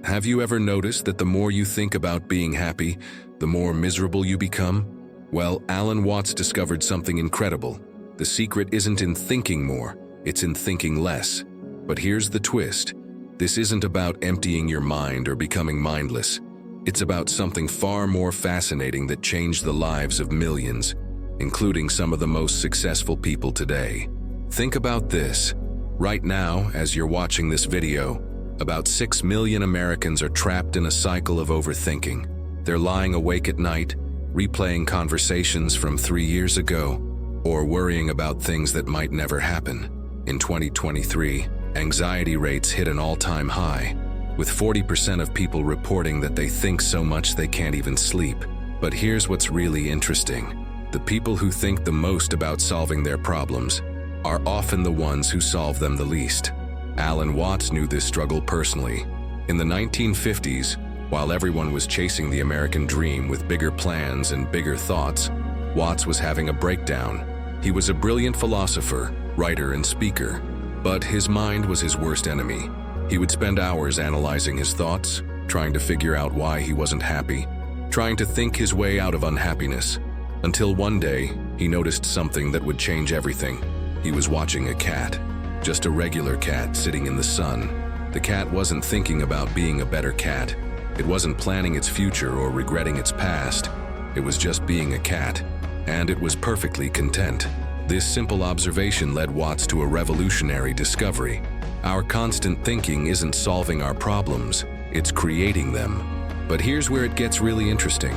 Have you ever noticed that the more you think about being happy, the more miserable you become? Well, Alan Watts discovered something incredible. The secret isn't in thinking more, it's in thinking less. But here's the twist. This isn't about emptying your mind or becoming mindless. It's about something far more fascinating that changed the lives of millions, including some of the most successful people today. Think about this. Right now, as you're watching this video, about 6 million Americans are trapped in a cycle of overthinking. They're lying awake at night, replaying conversations from 3 years ago, or worrying about things that might never happen. In 2023, anxiety rates hit an all-time high, with 40% of people reporting that they think so much they can't even sleep. But here's what's really interesting. The people who think the most about solving their problems are often the ones who solve them the least. Alan Watts knew this struggle personally. In the 1950s, while everyone was chasing the American dream with bigger plans and bigger thoughts, Watts was having a breakdown. He was a brilliant philosopher, writer, and speaker, but his mind was his worst enemy. He would spend hours analyzing his thoughts, trying to figure out why he wasn't happy, trying to think his way out of unhappiness, until one day he noticed something that would change everything. He was watching a cat. Just a regular cat sitting in the sun. The cat wasn't thinking about being a better cat. It wasn't planning its future or regretting its past. It was just being a cat, and it was perfectly content. This simple observation led Watts to a revolutionary discovery. Our constant thinking isn't solving our problems, it's creating them. But here's where it gets really interesting.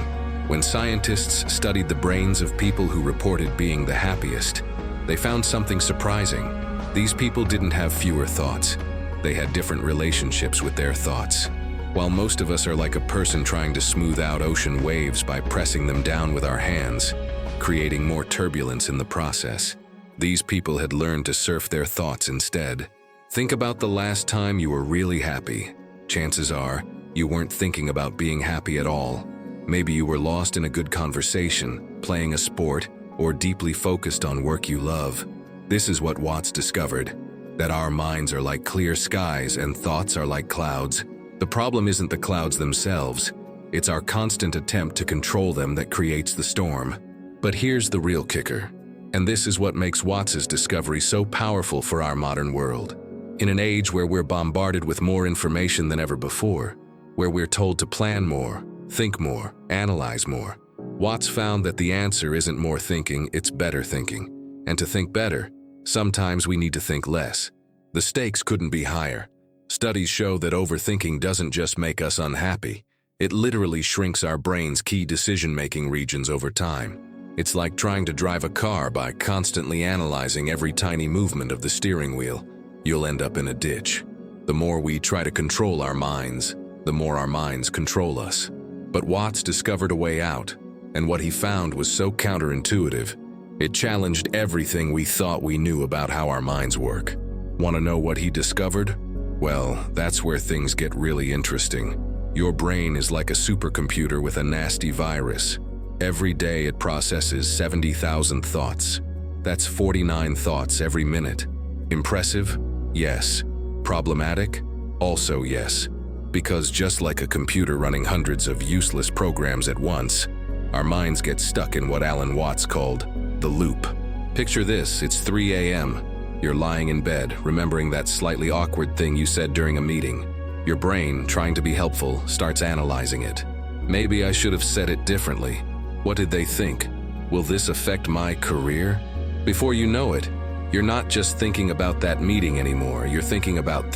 When scientists studied the brains of people who reported being the happiest, they found something surprising. These people didn't have fewer thoughts. They had different relationships with their thoughts. While most of us are like a person trying to smooth out ocean waves by pressing them down with our hands, creating more turbulence in the process, these people had learned to surf their thoughts instead. Think about the last time you were really happy. Chances are, you weren't thinking about being happy at all. Maybe you were lost in a good conversation, playing a sport, or deeply focused on work you love. This is what Watts discovered, that our minds are like clear skies and thoughts are like clouds. The problem isn't the clouds themselves, it's our constant attempt to control them that creates the storm. But here's the real kicker, and this is what makes Watts's discovery so powerful for our modern world. In an age where we're bombarded with more information than ever before, where we're told to plan more, think more, analyze more, Watts found that the answer isn't more thinking, it's better thinking. And to think better, sometimes we need to think less. The stakes couldn't be higher. Studies show that overthinking doesn't just make us unhappy. It literally shrinks our brain's key decision-making regions over time. It's like trying to drive a car by constantly analyzing every tiny movement of the steering wheel. You'll end up in a ditch. The more we try to control our minds, the more our minds control us. But Watts discovered a way out, and what he found was so counterintuitive. It challenged everything we thought we knew about how our minds work. Want to know what he discovered? Well, that's where things get really interesting. Your brain is like a supercomputer with a nasty virus. Every day it processes 70,000 thoughts. That's 49 thoughts every minute. Impressive? Yes. Problematic? Also yes. Because just like a computer running hundreds of useless programs at once, our minds get stuck in what Alan Watts called the loop. Picture this, it's 3 a.m. You're lying in bed, remembering that slightly awkward thing you said during a meeting. Your brain, trying to be helpful, starts analyzing it. Maybe I should have said it differently. What did they think? Will this affect my career? Before you know it, you're not just thinking about that meeting anymore, you're thinking about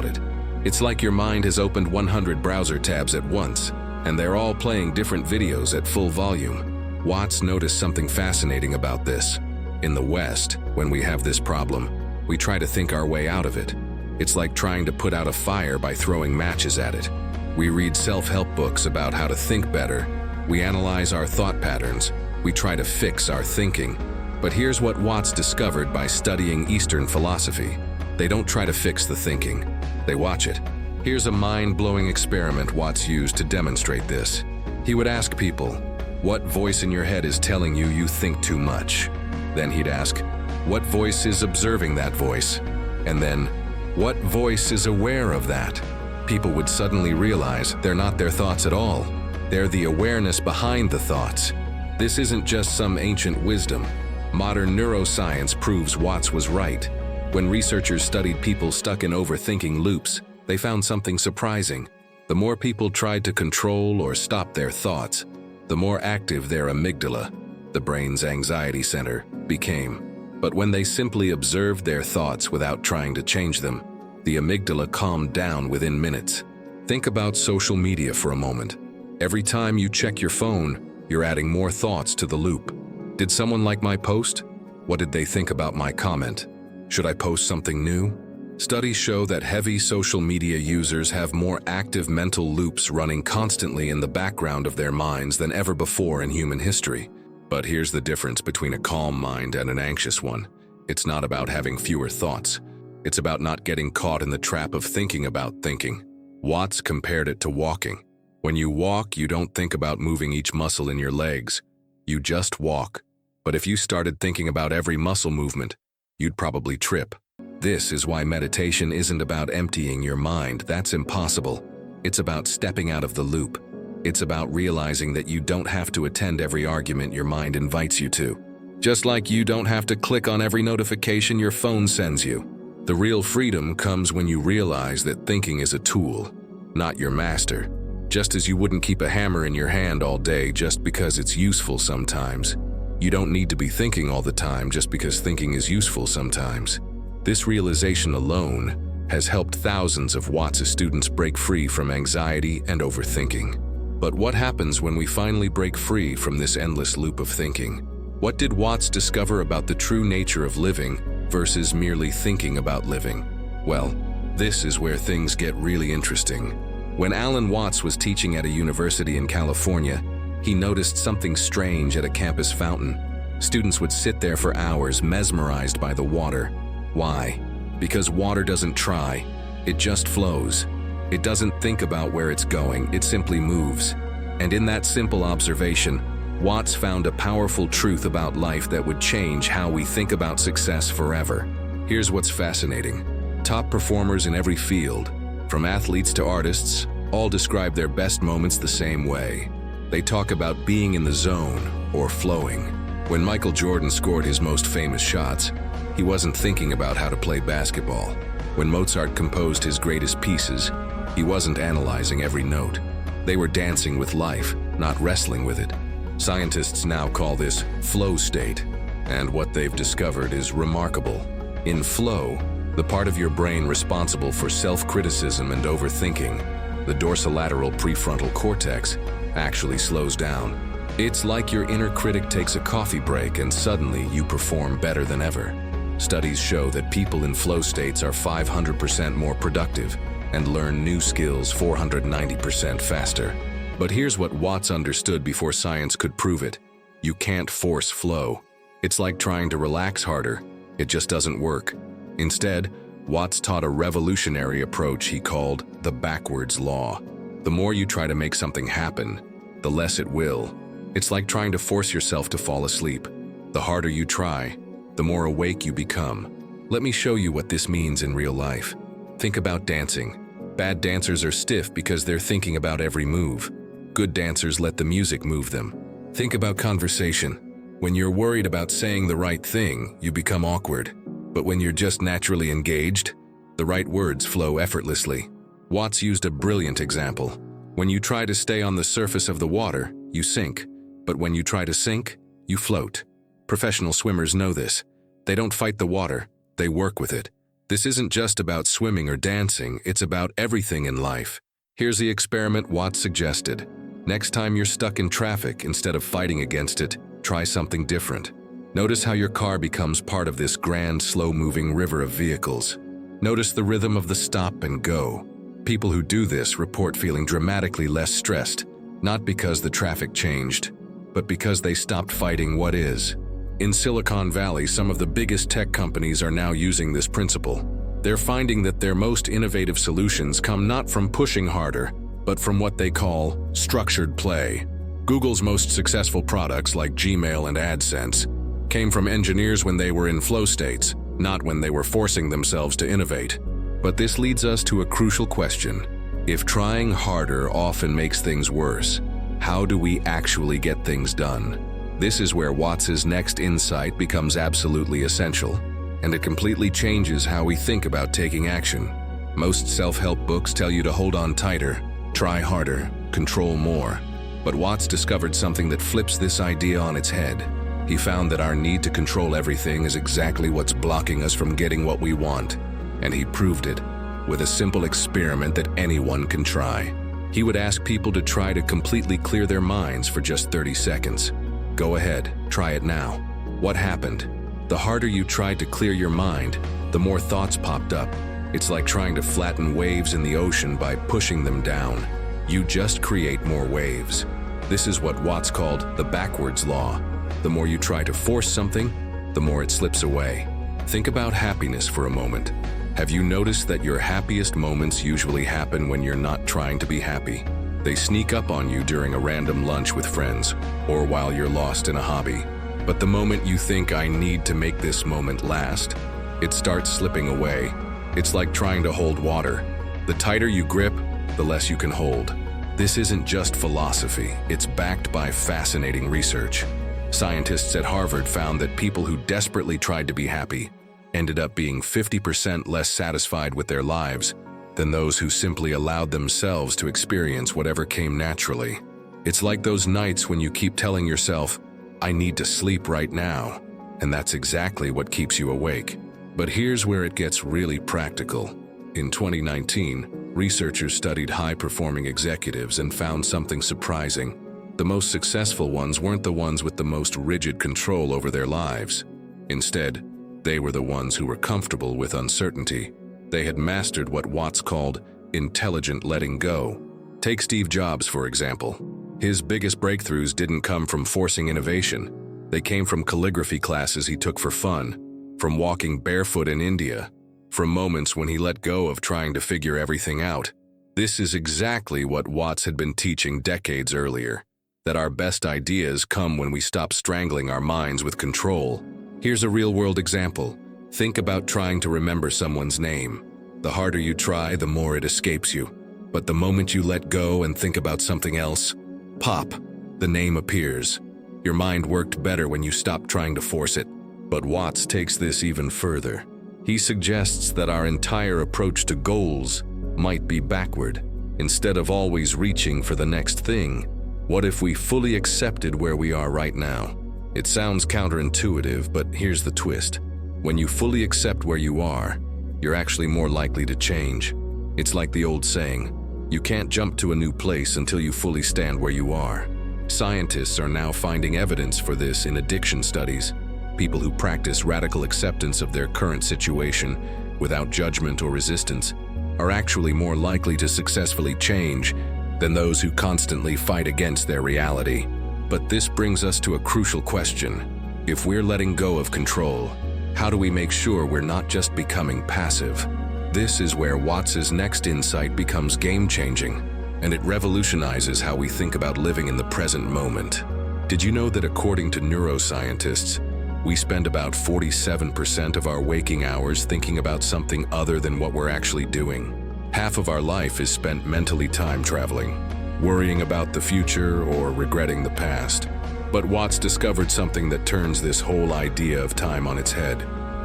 it. It's like your mind has opened 100 browser tabs at once, and they're all playing different videos at full volume. Watts noticed something fascinating about this. In the West, when we have this problem, we try to think our way out of it. It's like trying to put out a fire by throwing matches at it. We read self-help books about how to think better. We analyze our thought patterns. We try to fix our thinking. But here's what Watts discovered by studying Eastern philosophy. They don't try to fix the thinking. They watch it. Here's a mind-blowing experiment Watts used to demonstrate this. He would ask people, what voice in your head is telling you you think too much? Then he'd ask, what voice is observing that voice? And then, what voice is aware of that? people would suddenly realize they're not their thoughts at all. They're the awareness behind the thoughts. This isn't just some ancient wisdom. Modern neuroscience proves Watts was right. When researchers studied people stuck in overthinking loops, they found something surprising. The more people tried to control or stop their thoughts, the more active their amygdala, the brain's anxiety center, became. But when they simply observed their thoughts without trying to change them, the amygdala calmed down within minutes. Think about social media for a moment. Every time you check your phone, you're adding more thoughts to the loop. Did someone like my post? What did they think about my comment? Should I post something new? Studies show that heavy social media users have more active mental loops running constantly in the background of their minds than ever before in human history. But here's the difference between a calm mind and an anxious one. It's not about having fewer thoughts. It's about not getting caught in the trap of thinking about thinking. Watts compared it to walking. When you walk, you don't think about moving each muscle in your legs. You just walk. But if you started thinking about every muscle movement, you'd probably trip. This is why meditation isn't about emptying your mind. That's impossible. It's about stepping out of the loop. It's about realizing that you don't have to attend every argument your mind invites you to. Just like you don't have to click on every notification your phone sends you. The real freedom comes when you realize that thinking is a tool, not your master. Just as you wouldn't keep a hammer in your hand all day just because it's useful sometimes. You don't need to be thinking all the time just because thinking is useful sometimes. This realization alone has helped thousands of Watts' students break free from anxiety and overthinking. But what happens when we finally break free from this endless loop of thinking? What did Watts discover about the true nature of living versus merely thinking about living? Well, this is where things get really interesting. When Alan Watts was teaching at a university in California, he noticed something strange at a campus fountain. Students would sit there for hours, mesmerized by the water. Why? Because water doesn't try, it just flows. It doesn't think about where it's going, it simply moves. And in that simple observation, Watts found a powerful truth about life that would change how we think about success forever. Here's what's fascinating. Top performers in every field, from athletes to artists, all describe their best moments the same way. They talk about being in the zone or flowing. When Michael Jordan scored his most famous shots, he wasn't thinking about how to play basketball. When Mozart composed his greatest pieces, he wasn't analyzing every note. They were dancing with life, not wrestling with it. Scientists now call this flow state, and what they've discovered is remarkable. In flow, the part of your brain responsible for self-criticism and overthinking, the dorsolateral prefrontal cortex, actually slows down. It's like your inner critic takes a coffee break and suddenly you perform better than ever. Studies show that people in flow states are 500% more productive and learn new skills 490% faster. But here's what Watts understood before science could prove it. You can't force flow. It's like trying to relax harder. It just doesn't work. Instead, Watts taught a revolutionary approach he called the backwards law. The more you try to make something happen, the less it will. It's like trying to force yourself to fall asleep. The harder you try, the more awake you become. Let me show you what this means in real life. Think about dancing. Bad dancers are stiff because they're thinking about every move. Good dancers let the music move them. Think about conversation. When you're worried about saying the right thing, you become awkward. But when you're just naturally engaged, the right words flow effortlessly. Watts used a brilliant example. When you try to stay on the surface of the water, you sink. But when you try to sink, you float. Professional swimmers know this. They don't fight the water, they work with it. This isn't just about swimming or dancing, it's about everything in life. Here's the experiment Watts suggested. Next time you're stuck in traffic, instead of fighting against it, try something different. Notice how your car becomes part of this grand, slow-moving river of vehicles. Notice the rhythm of the stop and go. People who do this report feeling dramatically less stressed, not because the traffic changed, but because they stopped fighting what is. In Silicon Valley, some of the biggest tech companies are now using this principle. They're finding that their most innovative solutions come not from pushing harder, but from what they call structured play. Google's most successful products like Gmail and AdSense came from engineers when they were in flow states, not when they were forcing themselves to innovate. But this leads us to a crucial question. If trying harder often makes things worse, how do we actually get things done? This is where Watts's next insight becomes absolutely essential, and it completely changes how we think about taking action. Most self-help books tell you to hold on tighter, try harder, control more. But Watts discovered something that flips this idea on its head. He found that our need to control everything is exactly what's blocking us from getting what we want. And he proved it with a simple experiment that anyone can try. He would ask people to try to completely clear their minds for just 30 seconds. Go ahead, try it now. What happened? The harder you tried to clear your mind, the more thoughts popped up. It's like trying to flatten waves in the ocean by pushing them down. You just create more waves. This is what Watts called the backwards law. The more you try to force something, the more it slips away. Think about happiness for a moment. Have you noticed that your happiest moments usually happen when you're not trying to be happy? They sneak up on you during a random lunch with friends, or while you're lost in a hobby. But the moment you think, I need to make this moment last, it starts slipping away. It's like trying to hold water. The tighter you grip, the less you can hold. This isn't just philosophy, it's backed by fascinating research. Scientists at Harvard found that people who desperately tried to be happy ended up being 50% less satisfied with their lives than those who simply allowed themselves to experience whatever came naturally. It's like those nights when you keep telling yourself, I need to sleep right now, and that's exactly what keeps you awake. But here's where it gets really practical. In 2019, researchers studied high-performing executives and found something surprising. The most successful ones weren't the ones with the most rigid control over their lives. Instead, they were the ones who were comfortable with uncertainty. They had mastered what Watts called intelligent letting go. Take Steve Jobs, for example. His biggest breakthroughs didn't come from forcing innovation. They came from calligraphy classes he took for fun, from walking barefoot in India, from moments when he let go of trying to figure everything out. This is exactly what Watts had been teaching decades earlier, that our best ideas come when we stop strangling our minds with control. Here's a real-world example. Think about trying to remember someone's name. The harder you try, the more it escapes you. But the moment you let go and think about something else, pop, the name appears. Your mind worked better when you stopped trying to force it. But Watts takes this even further. He suggests that our entire approach to goals might be backward. Instead of always reaching for the next thing, what if we fully accepted where we are right now? It sounds counterintuitive, but here's the twist. When you fully accept where you are, you're actually more likely to change. It's like the old saying, you can't jump to a new place until you fully stand where you are. Scientists are now finding evidence for this in addiction studies. People who practice radical acceptance of their current situation without judgment or resistance are actually more likely to successfully change than those who constantly fight against their reality. But this brings us to a crucial question. If we're letting go of control, how do we make sure we're not just becoming passive? This is where Watts's next insight becomes game-changing, and it revolutionizes how we think about living in the present moment. Did you know that according to neuroscientists, we spend about 47% of our waking hours thinking about something other than what we're actually doing? Half of our life is spent mentally time traveling, worrying about the future or regretting the past. But Watts discovered something that turns this whole idea of time on its head.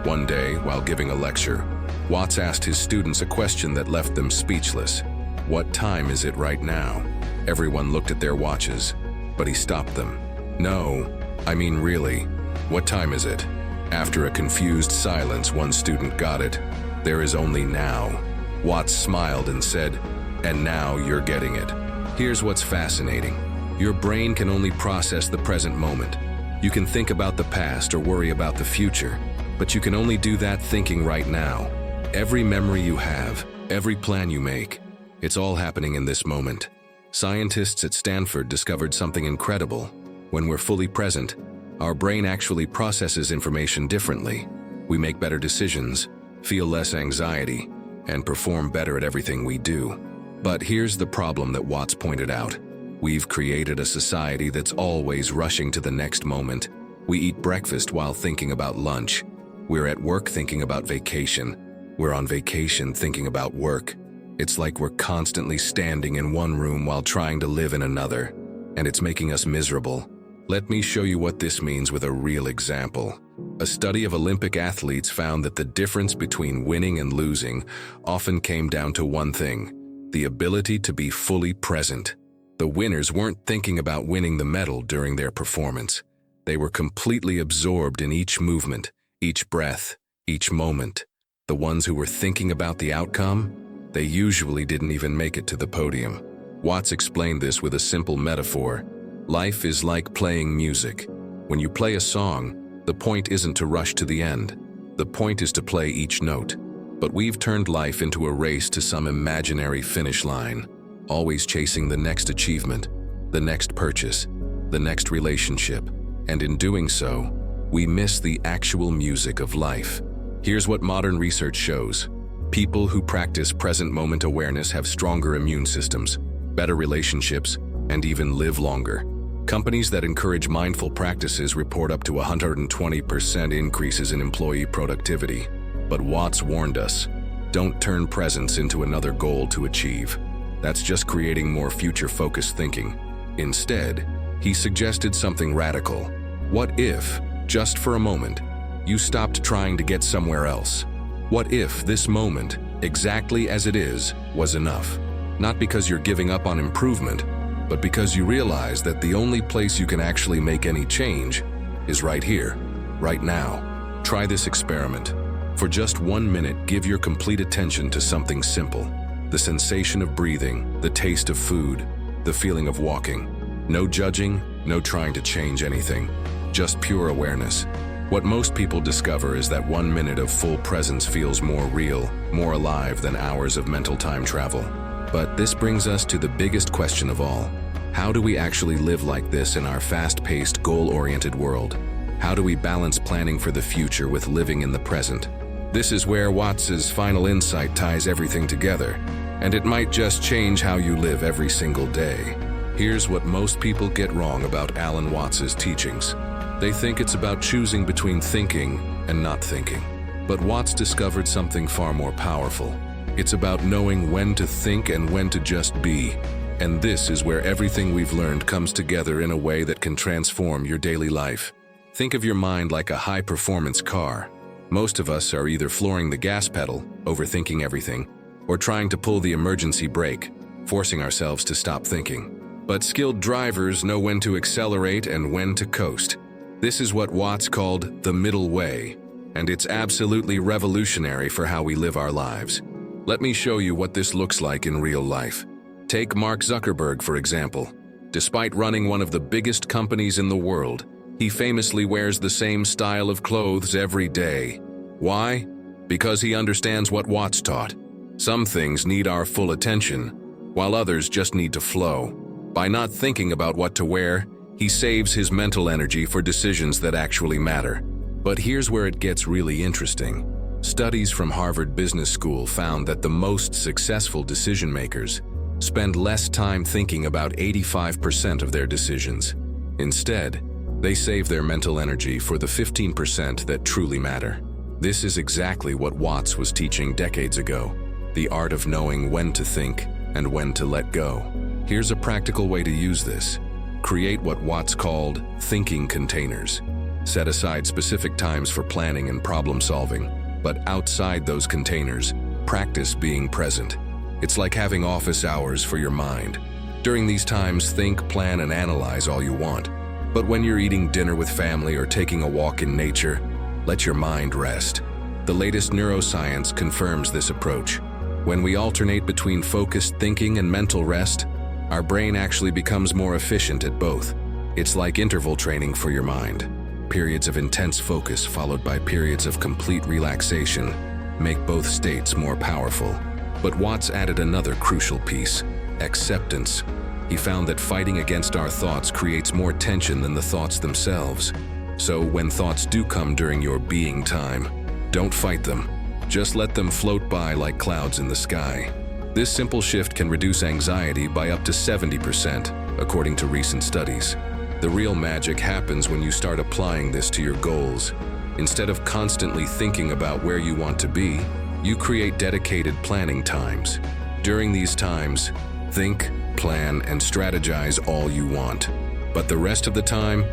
One day, while giving a lecture, Watts asked his students a question that left them speechless. What time is it right now? Everyone looked at their watches, but he stopped them. No, I mean really, what time is it? After a confused silence, one student got it. There is only now. Watts smiled and said, and now you're getting it. Here's what's fascinating. Your brain can only process the present moment. You can think about the past or worry about the future, but you can only do that thinking right now. Every memory you have, every plan you make, it's all happening in this moment. Scientists at Stanford discovered something incredible. When we're fully present, our brain actually processes information differently. We make better decisions, feel less anxiety, and perform better at everything we do. But here's the problem that Watts pointed out. We've created a society that's always rushing to the next moment. We eat breakfast while thinking about lunch. We're at work thinking about vacation. We're on vacation thinking about work. It's like we're constantly standing in one room while trying to live in another, and it's making us miserable. Let me show you what this means with a real example. A study of Olympic athletes found that the difference between winning and losing often came down to one thing: the ability to be fully present. The winners weren't thinking about winning the medal during their performance. They were completely absorbed in each movement, each breath, each moment. The ones who were thinking about the outcome, they usually didn't even make it to the podium. Watts explained this with a simple metaphor. Life is like playing music. When you play a song, the point isn't to rush to the end. The point is to play each note. But we've turned life into a race to some imaginary finish line, always chasing the next achievement, the next purchase, the next relationship. And in doing so, we miss the actual music of life. Here's what modern research shows. People who practice present moment awareness have stronger immune systems, better relationships, and even live longer. Companies that encourage mindful practices report up to 120% increases in employee productivity. But Watts warned us, don't turn presence into another goal to achieve. That's just creating more future-focused thinking. Instead, he suggested something radical. What if, just for a moment, you stopped trying to get somewhere else? What if this moment, exactly as it is, was enough? Not because you're giving up on improvement, but because you realize that the only place you can actually make any change is right here, right now. Try this experiment. For just 1 minute, give your complete attention to something simple. The sensation of breathing, the taste of food, the feeling of walking. No judging, no trying to change anything, just pure awareness. What most people discover is that 1 minute of full presence feels more real, more alive than hours of mental time travel. But this brings us to the biggest question of all. How do we actually live like this in our fast-paced, goal-oriented world? How do we balance planning for the future with living in the present? This is where Watts's final insight ties everything together, and it might just change how you live every single day. Here's what most people get wrong about Alan Watts's teachings. They think it's about choosing between thinking and not thinking. But Watts discovered something far more powerful. It's about knowing when to think and when to just be. And this is where everything we've learned comes together in a way that can transform your daily life. Think of your mind like a high-performance car. Most of us are either flooring the gas pedal, overthinking everything, or trying to pull the emergency brake, forcing ourselves to stop thinking. But skilled drivers know when to accelerate and when to coast. This is what Watts called the middle way, and it's absolutely revolutionary for how we live our lives. Let me show you what this looks like in real life. Take Mark Zuckerberg, for example. Despite running one of the biggest companies in the world, he famously wears the same style of clothes every day. Why? Because he understands what Watts taught. Some things need our full attention, while others just need to flow. By not thinking about what to wear, he saves his mental energy for decisions that actually matter. But here's where it gets really interesting. Studies from Harvard Business School found that the most successful decision makers spend less time thinking about 85% of their decisions. Instead, they save their mental energy for the 15% that truly matter. This is exactly what Watts was teaching decades ago, the art of knowing when to think and when to let go. Here's a practical way to use this. Create what Watts called thinking containers. Set aside specific times for planning and problem solving, but outside those containers, practice being present. It's like having office hours for your mind. During these times, think, plan, and analyze all you want. But when you're eating dinner with family or taking a walk in nature, let your mind rest. The latest neuroscience confirms this approach. When we alternate between focused thinking and mental rest, our brain actually becomes more efficient at both. It's like interval training for your mind. Periods of intense focus followed by periods of complete relaxation make both states more powerful. But Watts added another crucial piece: acceptance. He found that fighting against our thoughts creates more tension than the thoughts themselves. So when thoughts do come during your being time, don't fight them. Just let them float by like clouds in the sky. This simple shift can reduce anxiety by up to 70%, according to recent studies. The real magic happens when you start applying this to your goals. Instead of constantly thinking about where you want to be, you create dedicated planning times. During these times, think, plan, and strategize all you want. But the rest of the time,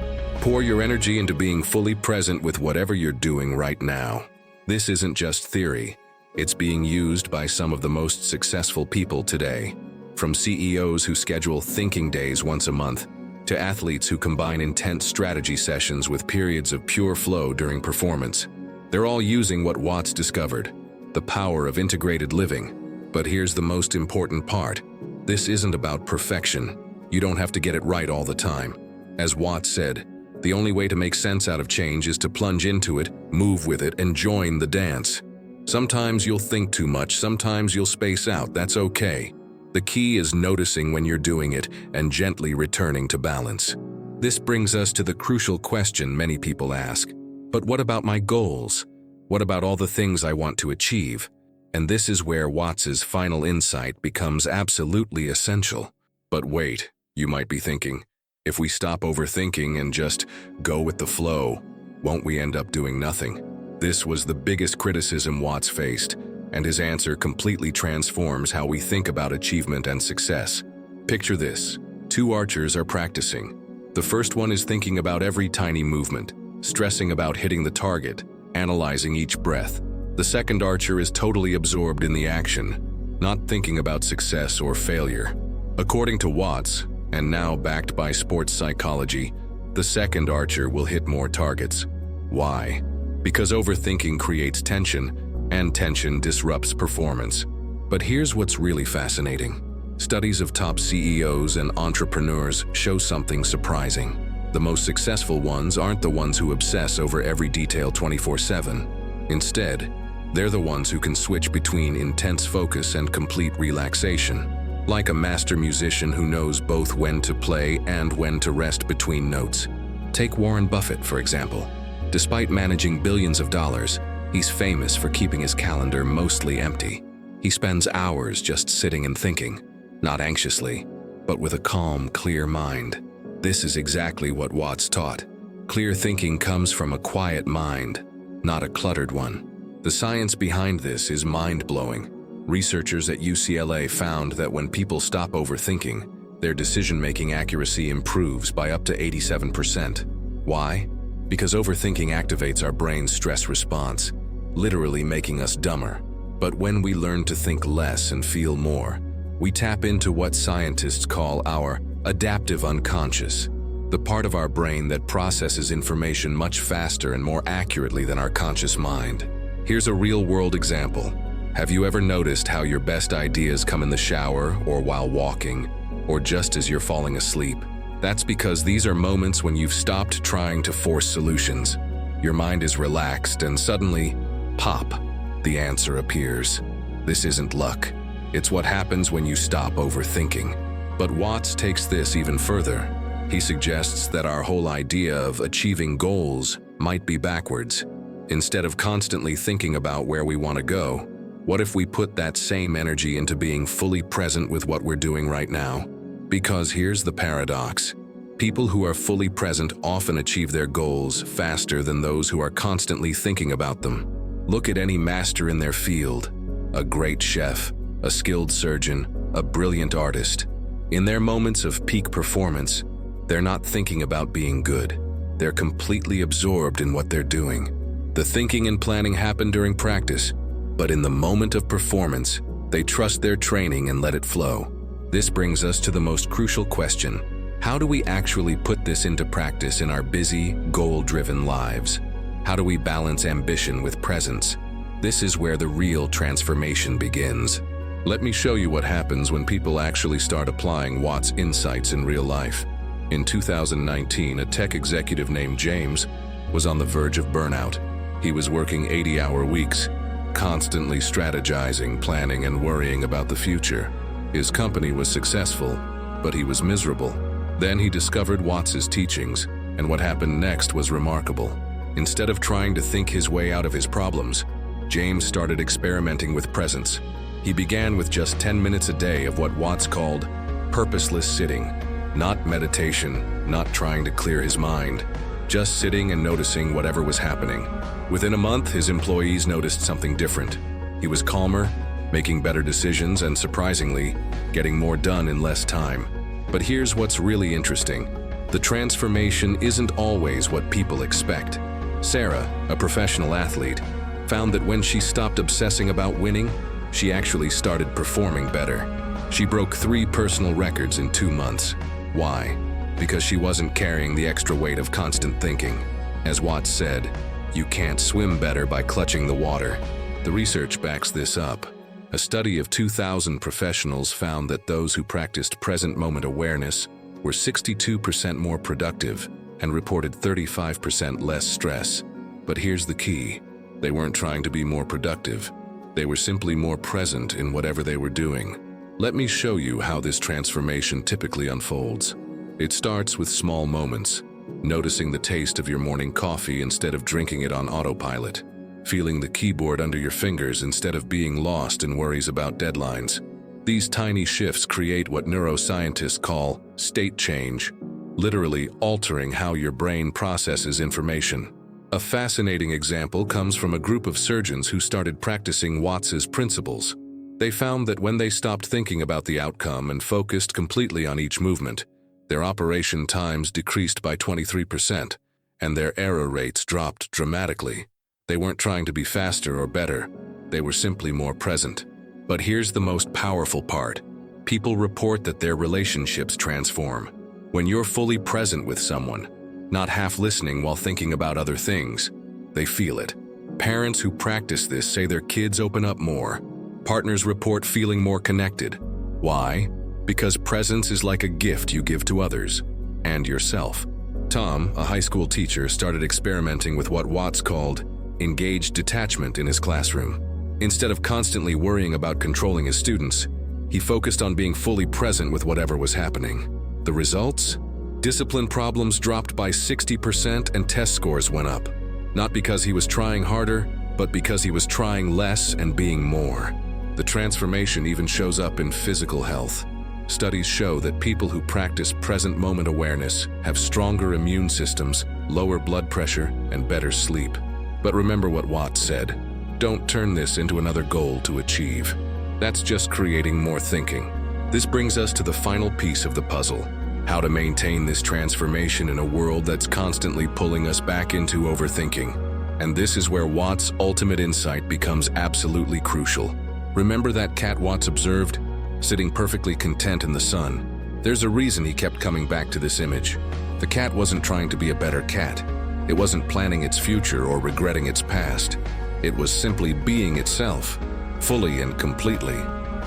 pour your energy into being fully present with whatever you're doing right now. This isn't just theory. It's being used by some of the most successful people today. From CEOs who schedule thinking days once a month, to athletes who combine intense strategy sessions with periods of pure flow during performance. They're all using what Watts discovered, the power of integrated living. But here's the most important part. This isn't about perfection. You don't have to get it right all the time. As Watts said, the only way to make sense out of change is to plunge into it, move with it, and join the dance. Sometimes you'll think too much, sometimes you'll space out, that's okay. The key is noticing when you're doing it and gently returning to balance. This brings us to the crucial question many people ask. But what about my goals? What about all the things I want to achieve? And this is where Watts's final insight becomes absolutely essential. But wait, you might be thinking, if we stop overthinking and just go with the flow, won't we end up doing nothing? This was the biggest criticism Watts faced, and his answer completely transforms how we think about achievement and success. Picture this. Two archers are practicing. The first one is thinking about every tiny movement, stressing about hitting the target, analyzing each breath. The second archer is totally absorbed in the action, not thinking about success or failure. According to Watts, and now backed by sports psychology, the second archer will hit more targets. Why? Because overthinking creates tension, and tension disrupts performance. But here's what's really fascinating. Studies of top CEOs and entrepreneurs show something surprising. The most successful ones aren't the ones who obsess over every detail 24/7. Instead, they're the ones who can switch between intense focus and complete relaxation. Like a master musician who knows both when to play and when to rest between notes. Take Warren Buffett, for example. Despite managing billions of dollars, he's famous for keeping his calendar mostly empty. He spends hours just sitting and thinking, not anxiously, but with a calm, clear mind. This is exactly what Watts taught. Clear thinking comes from a quiet mind, not a cluttered one. The science behind this is mind-blowing. Researchers at UCLA found that when people stop overthinking, their decision-making accuracy improves by up to 87%. Why? Because overthinking activates our brain's stress response, literally making us dumber. But when we learn to think less and feel more, we tap into what scientists call our adaptive unconscious, the part of our brain that processes information much faster and more accurately than our conscious mind. Here's a real-world example. Have you ever noticed how your best ideas come in the shower or while walking, or just as you're falling asleep? That's because these are moments when you've stopped trying to force solutions. Your mind is relaxed and suddenly, pop, the answer appears. This isn't luck. It's what happens when you stop overthinking. But Watts takes this even further. He suggests that our whole idea of achieving goals might be backwards. Instead of constantly thinking about where we want to go, what if we put that same energy into being fully present with what we're doing right now? Because here's the paradox. People who are fully present often achieve their goals faster than those who are constantly thinking about them. Look at any master in their field, a great chef, a skilled surgeon, a brilliant artist. In their moments of peak performance, they're not thinking about being good. They're completely absorbed in what they're doing. The thinking and planning happen during practice, but in the moment of performance, they trust their training and let it flow. This brings us to the most crucial question. How do we actually put this into practice in our busy, goal-driven lives? How do we balance ambition with presence? This is where the real transformation begins. Let me show you what happens when people actually start applying Watts' insights in real life. In 2019, a tech executive named James was on the verge of burnout. He was working 80-hour weeks, constantly strategizing, planning, and worrying about the future. His company was successful, but he was miserable. Then he discovered Watts's teachings, and what happened next was remarkable. Instead of trying to think his way out of his problems, James started experimenting with presence. He began with just 10 minutes a day of what Watts called purposeless sitting. Not meditation, not trying to clear his mind, just sitting and noticing whatever was happening. Within a month, his employees noticed something different. He was calmer, making better decisions and, surprisingly, getting more done in less time. But here's what's really interesting. The transformation isn't always what people expect. Sarah, a professional athlete, found that when she stopped obsessing about winning, she actually started performing better. She broke 3 personal records in 2 months. Why? Because she wasn't carrying the extra weight of constant thinking. As Watts said, "You can't swim better by clutching the water." The research backs this up. A study of 2,000 professionals found that those who practiced present moment awareness were 62% more productive and reported 35% less stress. But here's the key. They weren't trying to be more productive. They were simply more present in whatever they were doing. Let me show you how this transformation typically unfolds. It starts with small moments, noticing the taste of your morning coffee instead of drinking it on autopilot, feeling the keyboard under your fingers instead of being lost in worries about deadlines. These tiny shifts create what neuroscientists call state change, literally altering how your brain processes information. A fascinating example comes from a group of surgeons who started practicing Watts's principles. They found that when they stopped thinking about the outcome and focused completely on each movement, their operation times decreased by 23%, and their error rates dropped dramatically. They weren't trying to be faster or better, they were simply more present. But here's the most powerful part. People report that their relationships transform. When you're fully present with someone, not half listening while thinking about other things, they feel it. Parents who practice this say their kids open up more. Partners report feeling more connected. Why? Because presence is like a gift you give to others and yourself. Tom, a high school teacher, started experimenting with what Watts called engaged detachment in his classroom. Instead of constantly worrying about controlling his students, he focused on being fully present with whatever was happening. The results? Discipline problems dropped by 60% and test scores went up. Not because he was trying harder, but because he was trying less and being more. The transformation even shows up in physical health. Studies show that people who practice present moment awareness have stronger immune systems, lower blood pressure, and better sleep. But remember what Watts said. Don't turn this into another goal to achieve. That's just creating more thinking. This brings us to the final piece of the puzzle. How to maintain this transformation in a world that's constantly pulling us back into overthinking. And this is where Watts' ultimate insight becomes absolutely crucial. Remember that cat Watts observed, sitting perfectly content in the sun? There's a reason he kept coming back to this image. The cat wasn't trying to be a better cat. It wasn't planning its future or regretting its past. It was simply being itself, fully and completely.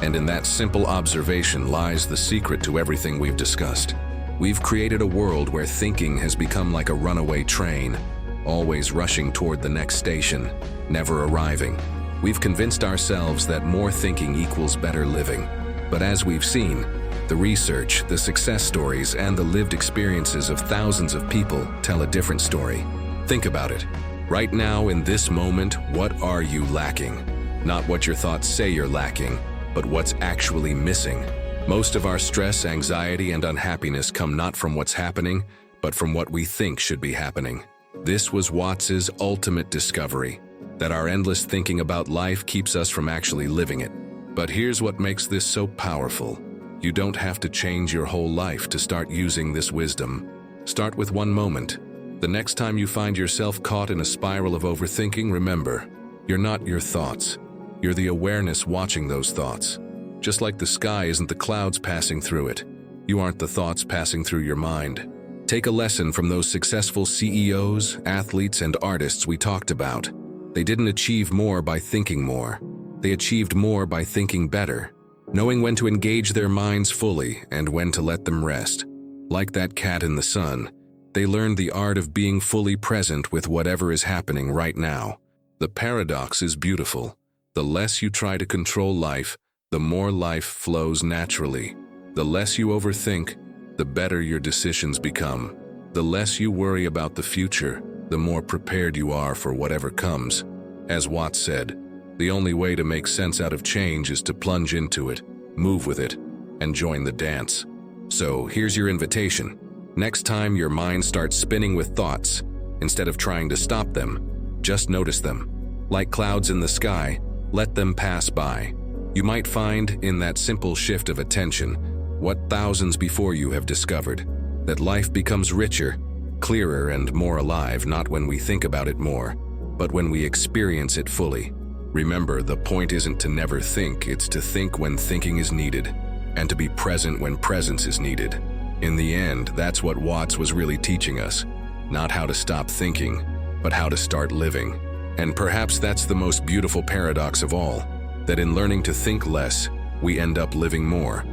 And in that simple observation lies the secret to everything we've discussed. We've created a world where thinking has become like a runaway train, always rushing toward the next station, never arriving. We've convinced ourselves that more thinking equals better living. But as we've seen, the research, the success stories, and the lived experiences of thousands of people tell a different story. Think about it. Right now, in this moment, what are you lacking? Not what your thoughts say you're lacking, but what's actually missing. Most of our stress, anxiety, and unhappiness come not from what's happening, but from what we think should be happening. This was Watts's ultimate discovery, that our endless thinking about life keeps us from actually living it. But here's what makes this so powerful. You don't have to change your whole life to start using this wisdom. Start with one moment. The next time you find yourself caught in a spiral of overthinking, remember, you're not your thoughts. You're the awareness watching those thoughts. Just like the sky isn't the clouds passing through it, you aren't the thoughts passing through your mind. Take a lesson from those successful CEOs, athletes, and artists we talked about. They didn't achieve more by thinking more. They achieved more by thinking better, knowing when to engage their minds fully and when to let them rest. Like that cat in the sun, they learned the art of being fully present with whatever is happening right now. The paradox is beautiful. The less you try to control life, the more life flows naturally. The less you overthink, the better your decisions become. The less you worry about the future, the more prepared you are for whatever comes. As Watts said, the only way to make sense out of change is to plunge into it, move with it, and join the dance. So here's your invitation. Next time your mind starts spinning with thoughts, instead of trying to stop them, just notice them. Like clouds in the sky, let them pass by. You might find, in that simple shift of attention, what thousands before you have discovered, that life becomes richer, clearer, and more alive, not when we think about it more, but when we experience it fully. Remember, the point isn't to never think, it's to think when thinking is needed, and to be present when presence is needed. In the end, that's what WROST was really teaching us. Not how to stop thinking, but how to start living. And perhaps that's the most beautiful paradox of all, that in learning to think less, we end up living more.